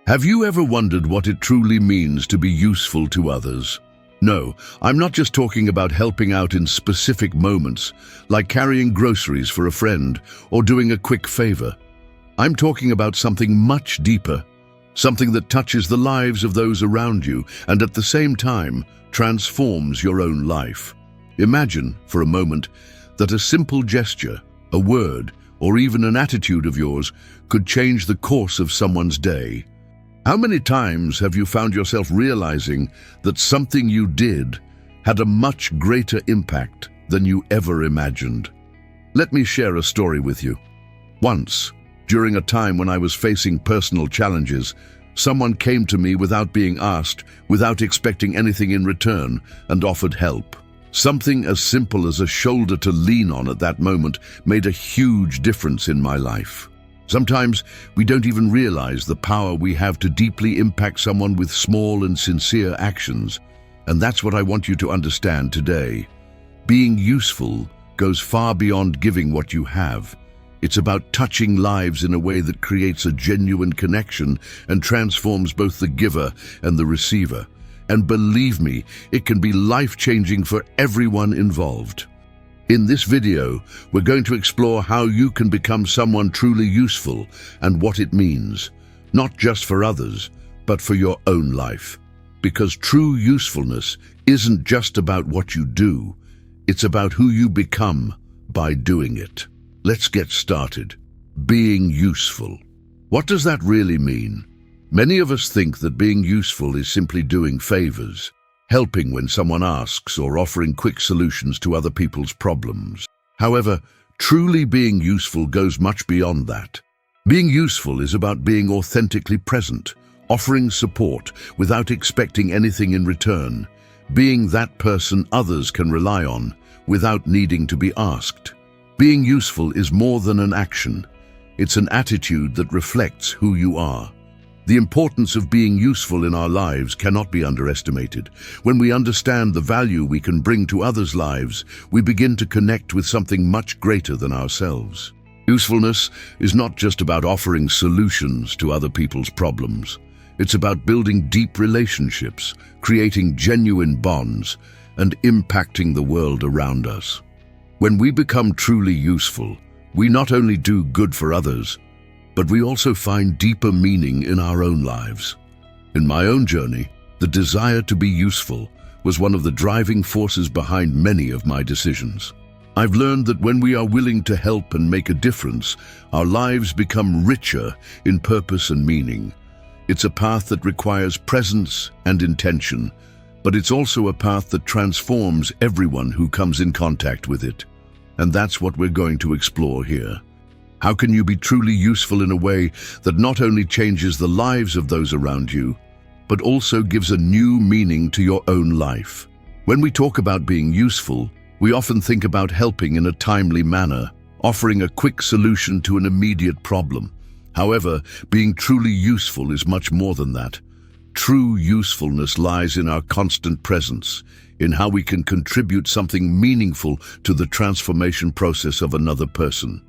Have you ever wondered what it truly means to be useful to others? No, I'm not just talking about helping out in specific moments, like carrying groceries for a friend or doing a quick favor. I'm talking about something much deeper, something that touches the lives of those around you and at the same time transforms your own life. Imagine, for a moment, that a simple gesture, a word, or even an attitude of yours could change the course of someone's day. How many times have you found yourself realizing that something you did had a much greater impact than you ever imagined? Let me share a story with you. Once, during a time when I was facing personal challenges, someone came to me without being asked, without expecting anything in return, and offered help. Something as simple as a shoulder to lean on at that moment made a huge difference in my life. Sometimes we don't even realize the power we have to deeply impact someone with small and sincere actions. And that's what I want you to understand today. Being useful goes far beyond giving what you have. It's about touching lives in a way that creates a genuine connection and transforms both the giver and the receiver. And believe me, it can be life-changing for everyone involved. In this video, we're going to explore how you can become someone truly useful and what it means, not just for others, but for your own life. Because true usefulness isn't just about what you do, it's about who you become by doing it. Let's get started. Being useful. What does that really mean? Many of us think that being useful is simply doing favors, helping when someone asks or offering quick solutions to other people's problems. However, truly being useful goes much beyond that. Being useful is about being authentically present, offering support without expecting anything in return, being that person others can rely on without needing to be asked. Being useful is more than an action. It's an attitude that reflects who you are. The importance of being useful in our lives cannot be underestimated. When we understand the value we can bring to others' lives, we begin to connect with something much greater than ourselves. Usefulness is not just about offering solutions to other people's problems. It's about building deep relationships, creating genuine bonds, and impacting the world around us. When we become truly useful, we not only do good for others, but we also find deeper meaning in our own lives. In my own journey, the desire to be useful was one of the driving forces behind many of my decisions. I've learned that when we are willing to help and make a difference, our lives become richer in purpose and meaning. It's a path that requires presence and intention, but it's also a path that transforms everyone who comes in contact with it. And that's what we're going to explore here. How can you be truly useful in a way that not only changes the lives of those around you, but also gives a new meaning to your own life? When we talk about being useful, we often think about helping in a timely manner, offering a quick solution to an immediate problem. However, being truly useful is much more than that. True usefulness lies in our constant presence, in how we can contribute something meaningful to the transformation process of another person.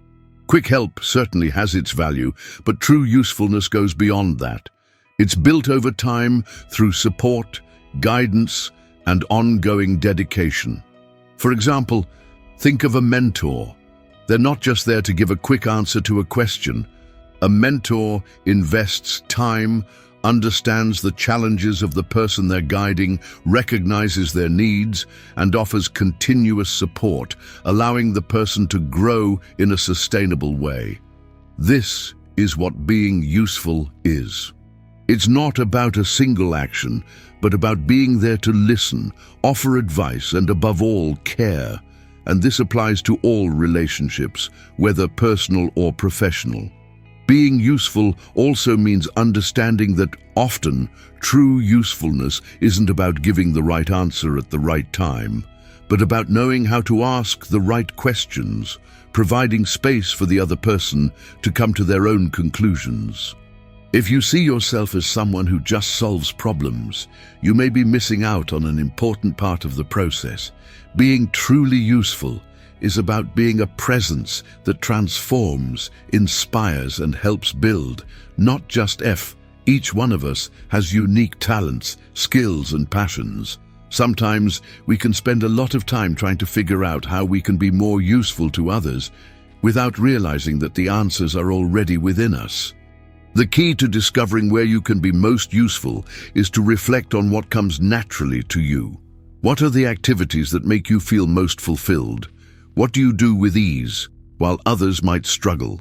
Quick help certainly has its value, but true usefulness goes beyond that. It's built over time through support, guidance, and ongoing dedication. For example, think of a mentor. They're not just there to give a quick answer to a question. A mentor invests time, understands the challenges of the person they're guiding, recognizes their needs, and offers continuous support, allowing the person to grow in a sustainable way. This is what being useful is. It's not about a single action, but about being there to listen, offer advice, and above all, care. And this applies to all relationships, whether personal or professional. Being useful also means understanding that often true usefulness isn't about giving the right answer at the right time, but about knowing how to ask the right questions, providing space for the other person to come to their own conclusions. If you see yourself as someone who just solves problems, you may be missing out on an important part of the process. Being truly useful is about being a presence that transforms, inspires, and helps build, not just Each one of us has unique talents, skills, and passions. Sometimes we can spend a lot of time trying to figure out how we can be more useful to others without realizing that the answers are already within us. The key to discovering where you can be most useful is to reflect on what comes naturally to you. What are the activities that make you feel most fulfilled? What do you do with ease, while others might struggle?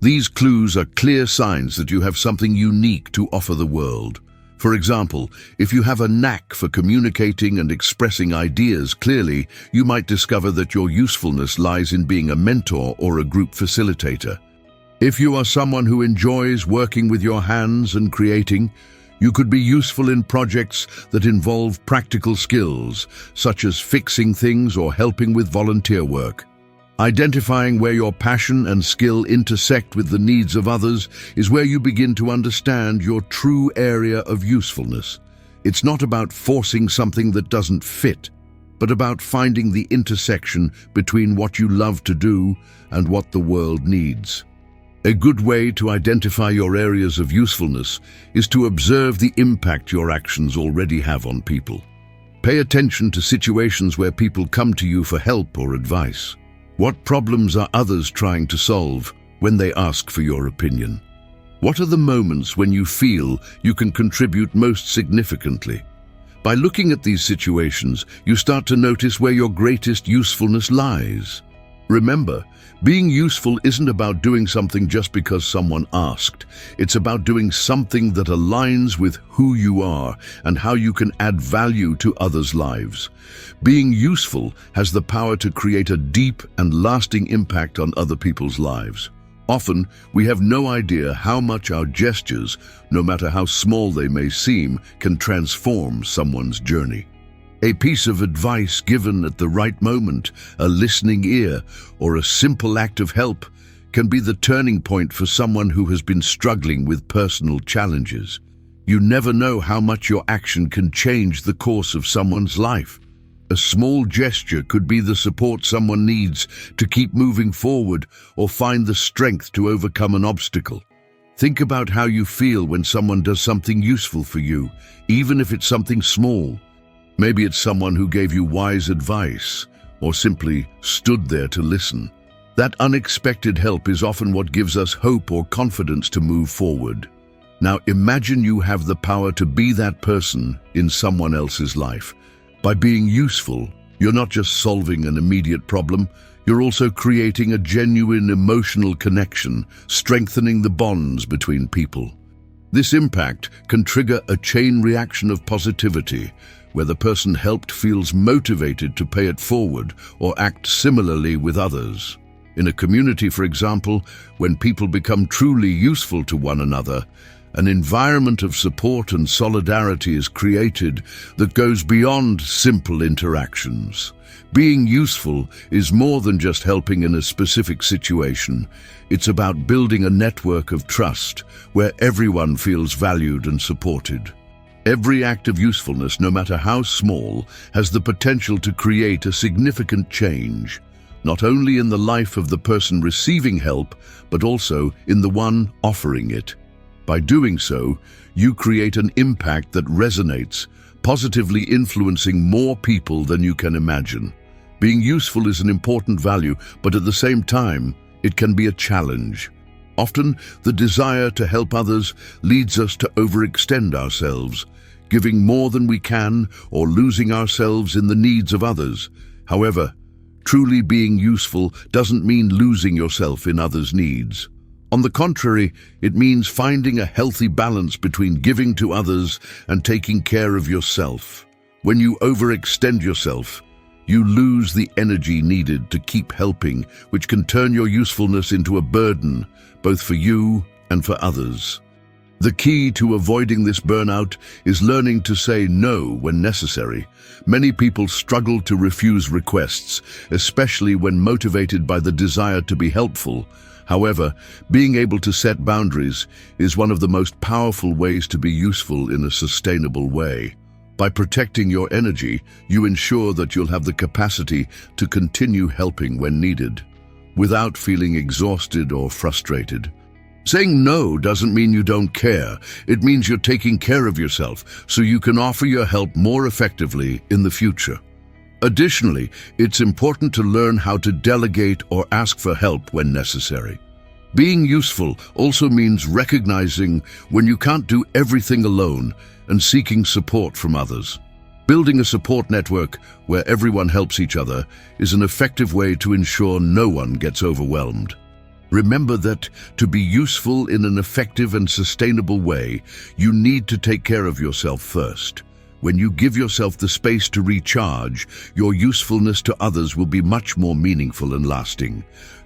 These clues are clear signs that you have something unique to offer the world. For example, if you have a knack for communicating and expressing ideas clearly, you might discover that your usefulness lies in being a mentor or a group facilitator. If you are someone who enjoys working with your hands and creating, you could be useful in projects that involve practical skills, such as fixing things or helping with volunteer work. Identifying where your passion and skill intersect with the needs of others is where you begin to understand your true area of usefulness. It's not about forcing something that doesn't fit, but about finding the intersection between what you love to do and what the world needs. A good way to identify your areas of usefulness is to observe the impact your actions already have on people. Pay attention to situations where people come to you for help or advice. What problems are others trying to solve when they ask for your opinion? What are the moments when you feel you can contribute most significantly? By looking at these situations, you start to notice where your greatest usefulness lies. Remember, being useful isn't about doing something just because someone asked. It's about doing something that aligns with who you are and how you can add value to others' lives. Being useful has the power to create a deep and lasting impact on other people's lives. Often, we have no idea how much our gestures, no matter how small they may seem, can transform someone's journey. A piece of advice given at the right moment, a listening ear, or a simple act of help can be the turning point for someone who has been struggling with personal challenges. You never know how much your action can change the course of someone's life. A small gesture could be the support someone needs to keep moving forward or find the strength to overcome an obstacle. Think about how you feel when someone does something useful for you, even if it's something small. Maybe it's someone who gave you wise advice or simply stood there to listen. That unexpected help is often what gives us hope or confidence to move forward. Now imagine you have the power to be that person in someone else's life. By being useful, you're not just solving an immediate problem, you're also creating a genuine emotional connection, strengthening the bonds between people. This impact can trigger a chain reaction of positivity, where the person helped feels motivated to pay it forward or act similarly with others. In a community, for example, when people become truly useful to one another, an environment of support and solidarity is created that goes beyond simple interactions. Being useful is more than just helping in a specific situation. It's about building a network of trust where everyone feels valued and supported. Every act of usefulness, no matter how small, has the potential to create a significant change, not only in the life of the person receiving help, but also in the one offering it. By doing so, you create an impact that resonates, positively influencing more people than you can imagine. Being useful is an important value, but at the same time, it can be a challenge. Often, the desire to help others leads us to overextend ourselves, giving more than we can or losing ourselves in the needs of others. However, truly being useful doesn't mean losing yourself in others' needs. On the contrary, it means finding a healthy balance between giving to others and taking care of yourself. When you overextend yourself, you lose the energy needed to keep helping, which can turn your usefulness into a burden, both for you and for others. The key to avoiding this burnout is learning to say no when necessary. Many people struggle to refuse requests, especially when motivated by the desire to be helpful. However, being able to set boundaries is one of the most powerful ways to be useful in a sustainable way. By protecting your energy, you ensure that you'll have the capacity to continue helping when needed, without feeling exhausted or frustrated. Saying no doesn't mean you don't care. It means you're taking care of yourself so you can offer your help more effectively in the future. Additionally, it's important to learn how to delegate or ask for help when necessary. Being useful also means recognizing when you can't do everything alone and seeking support from others. Building a support network where everyone helps each other is an effective way to ensure no one gets overwhelmed. Remember that to be useful in an effective and sustainable way, you need to take care of yourself first. When you give yourself the space to recharge, your usefulness to others will be much more meaningful and lasting.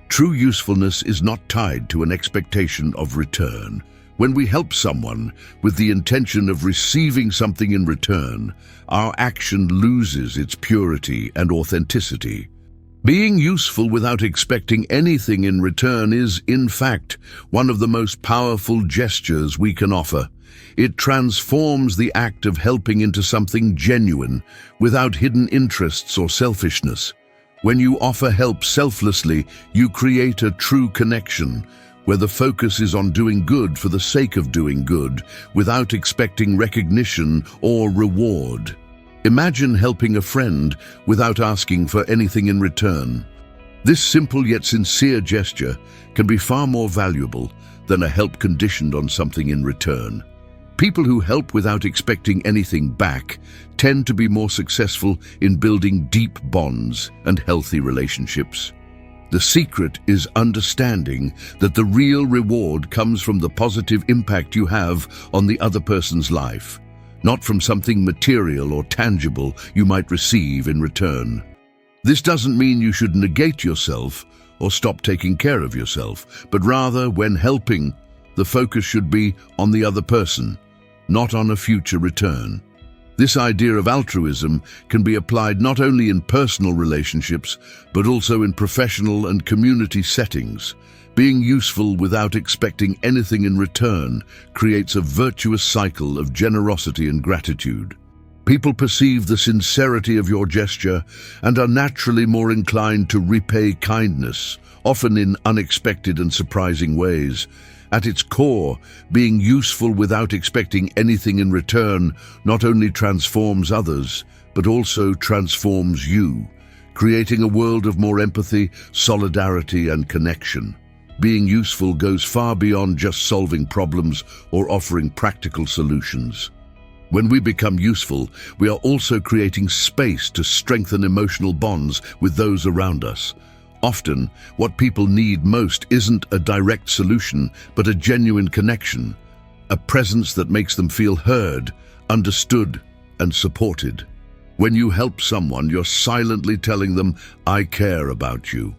True usefulness is not tied to an expectation of return. When we help someone with the intention of receiving something in return, our action loses its purity and authenticity. Being useful without expecting anything in return is, in fact, one of the most powerful gestures we can offer. It transforms the act of helping into something genuine, without hidden interests or selfishness. When you offer help selflessly, you create a true connection, where the focus is on doing good for the sake of doing good, without expecting recognition or reward. Imagine helping a friend without asking for anything in return. This simple yet sincere gesture can be far more valuable than a help conditioned on something in return. People who help without expecting anything back tend to be more successful in building deep bonds and healthy relationships. The secret is understanding that the real reward comes from the positive impact you have on the other person's life, not from something material or tangible you might receive in return. This doesn't mean you should negate yourself or stop taking care of yourself, but rather, when helping, the focus should be on the other person, not on a future return. This idea of altruism can be applied not only in personal relationships, but also in professional and community settings. Being useful without expecting anything in return creates a virtuous cycle of generosity and gratitude. People perceive the sincerity of your gesture and are naturally more inclined to repay kindness, often in unexpected and surprising ways. At its core, being useful without expecting anything in return not only transforms others, but also transforms you, creating a world of more empathy, solidarity, and connection. Being useful goes far beyond just solving problems or offering practical solutions. When we become useful, we are also creating space to strengthen emotional bonds with those around us. Often, what people need most isn't a direct solution, but a genuine connection, a presence that makes them feel heard, understood, and supported. When you help someone, you're silently telling them, "I care about you."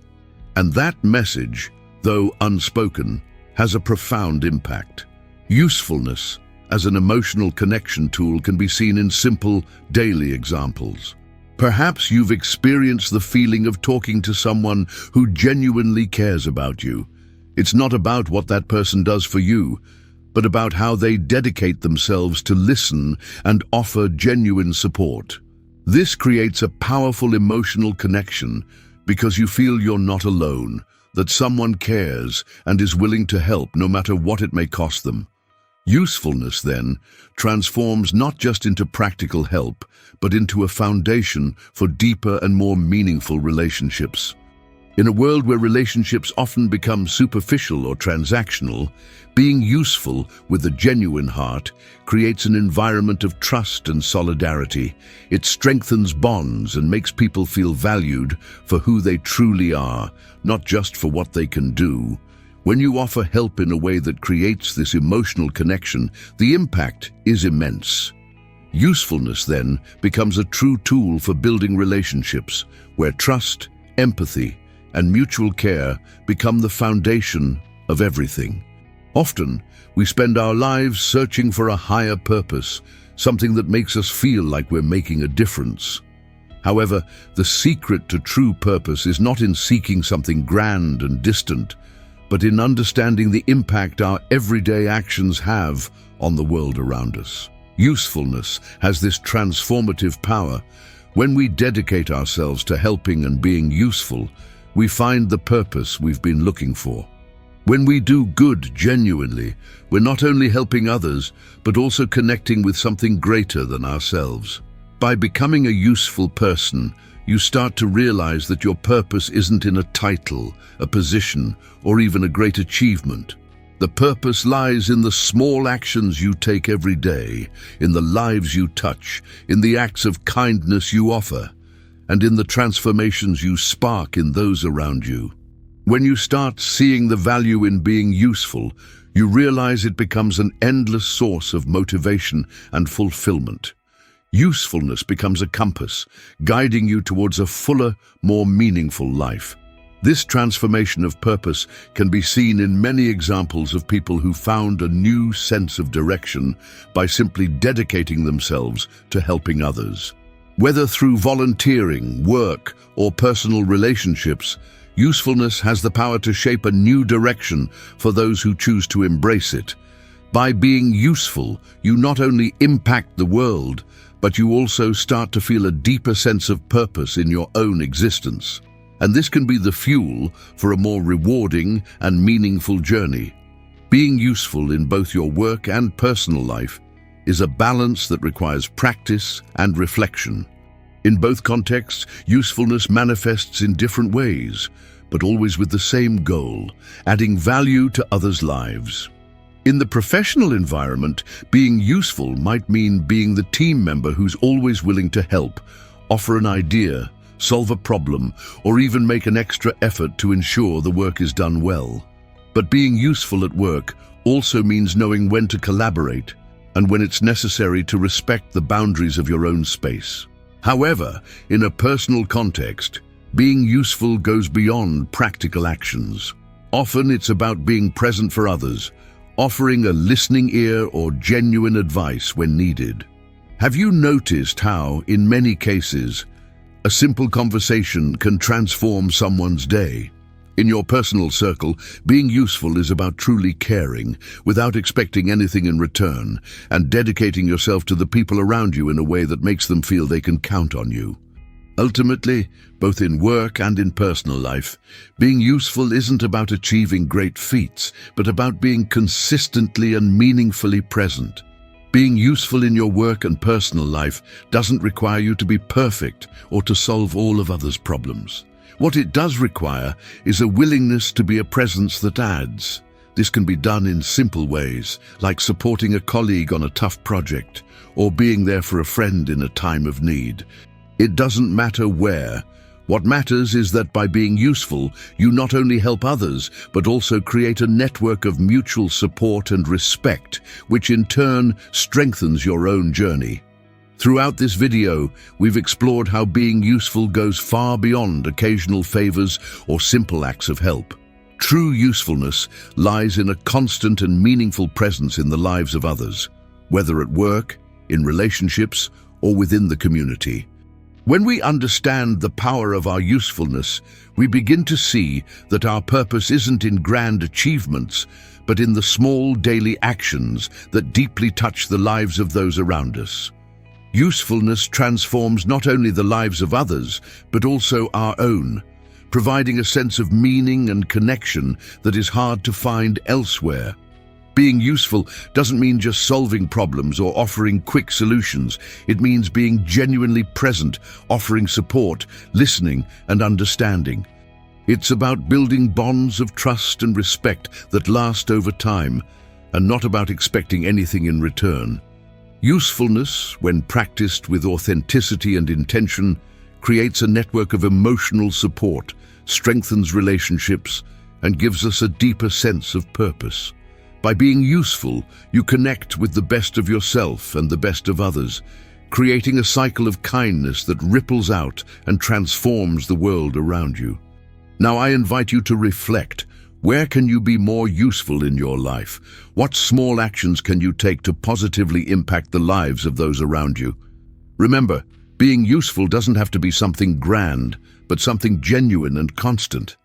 And that message, though unspoken, has a profound impact. Usefulness as an emotional connection tool can be seen in simple, daily examples. Perhaps you've experienced the feeling of talking to someone who genuinely cares about you. It's not about what that person does for you, but about how they dedicate themselves to listen and offer genuine support. This creates a powerful emotional connection because you feel you're not alone, that someone cares and is willing to help no matter what it may cost them. Usefulness, then, transforms not just into practical help, but into a foundation for deeper and more meaningful relationships. In a world where relationships often become superficial or transactional, being useful with a genuine heart creates an environment of trust and solidarity. It strengthens bonds and makes people feel valued for who they truly are, not just for what they can do. When you offer help in a way that creates this emotional connection, the impact is immense. Usefulness, then, becomes a true tool for building relationships, where trust, empathy, and mutual care become the foundation of everything. Often, we spend our lives searching for a higher purpose, something that makes us feel like we're making a difference. However, the secret to true purpose is not in seeking something grand and distant, but in understanding the impact our everyday actions have on the world around us. Usefulness has this transformative power. When we dedicate ourselves to helping and being useful, we find the purpose we've been looking for. When we do good genuinely, we're not only helping others, but also connecting with something greater than ourselves. By becoming a useful person, you start to realize that your purpose isn't in a title, a position, or even a great achievement. The purpose lies in the small actions you take every day, in the lives you touch, in the acts of kindness you offer, and in the transformations you spark in those around you. When you start seeing the value in being useful, you realize it becomes an endless source of motivation and fulfillment. Usefulness becomes a compass, guiding you towards a fuller, more meaningful life. This transformation of purpose can be seen in many examples of people who found a new sense of direction by simply dedicating themselves to helping others. Whether through volunteering, work, or personal relationships, usefulness has the power to shape a new direction for those who choose to embrace it. By being useful, you not only impact the world, but you also start to feel a deeper sense of purpose in your own existence. And this can be the fuel for a more rewarding and meaningful journey. Being useful in both your work and personal life is a balance that requires practice and reflection. In both contexts, usefulness manifests in different ways, but always with the same goal, adding value to others' lives. In the professional environment, being useful might mean being the team member who's always willing to help, offer an idea, solve a problem, or even make an extra effort to ensure the work is done well. But being useful at work also means knowing when to collaborate and when it's necessary to respect the boundaries of your own space. However, in a personal context, being useful goes beyond practical actions. Often it's about being present for others, offering a listening ear or genuine advice when needed. Have you noticed how, in many cases, a simple conversation can transform someone's day? In your personal circle, being useful is about truly caring, without expecting anything in return, and dedicating yourself to the people around you in a way that makes them feel they can count on you. Ultimately, both in work and in personal life, being useful isn't about achieving great feats, but about being consistently and meaningfully present. Being useful in your work and personal life doesn't require you to be perfect or to solve all of others' problems. What it does require is a willingness to be a presence that adds. This can be done in simple ways, like supporting a colleague on a tough project, or being there for a friend in a time of need. It doesn't matter where. What matters is that by being useful, you not only help others, but also create a network of mutual support and respect, which in turn strengthens your own journey. Throughout this video, we've explored how being useful goes far beyond occasional favors or simple acts of help. True usefulness lies in a constant and meaningful presence in the lives of others, whether at work, in relationships, or within the community. When we understand the power of our usefulness, we begin to see that our purpose isn't in grand achievements, but in the small daily actions that deeply touch the lives of those around us. Usefulness transforms not only the lives of others, but also our own, providing a sense of meaning and connection that is hard to find elsewhere. Being useful doesn't mean just solving problems or offering quick solutions. It means being genuinely present, offering support, listening, and understanding. It's about building bonds of trust and respect that last over time, and not about expecting anything in return. Usefulness, when practiced with authenticity and intention, creates a network of emotional support, strengthens relationships, and gives us a deeper sense of purpose. By being useful, you connect with the best of yourself and the best of others, creating a cycle of kindness that ripples out and transforms the world around you. Now I invite you to reflect. Where can you be more useful in your life? What small actions can you take to positively impact the lives of those around you? Remember, being useful doesn't have to be something grand, but something genuine and constant.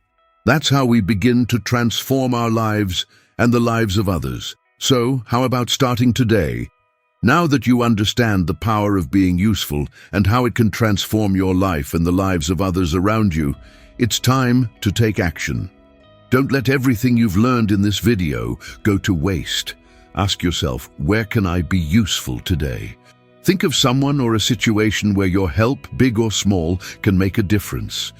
That's how we begin to transform our lives and the lives of others. So, how about starting today? Now that you understand the power of being useful and how it can transform your life and the lives of others around you, it's time to take action. Don't let everything you've learned in this video go to waste. Ask yourself, where can I be useful today? Think of someone or a situation where your help, big or small, can make a difference.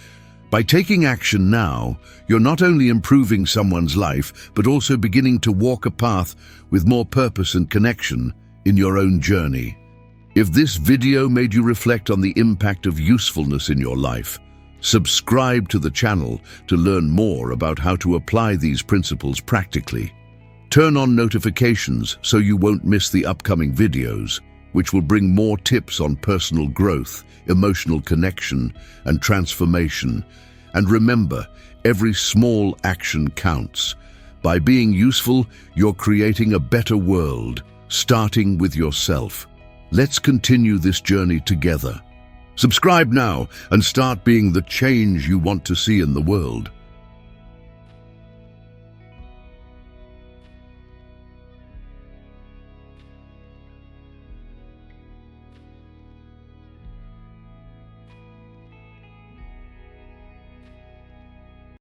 By taking action now, you're not only improving someone's life, but also beginning to walk a path with more purpose and connection in your own journey. If this video made you reflect on the impact of usefulness in your life, subscribe to the channel to learn more about how to apply these principles practically. Turn on notifications so you won't miss the upcoming videos, which will bring more tips on personal growth, emotional connection, and transformation. And remember, every small action counts. By being useful, you're creating a better world, starting with yourself. Let's continue this journey together. Subscribe now and start being the change you want to see in the world.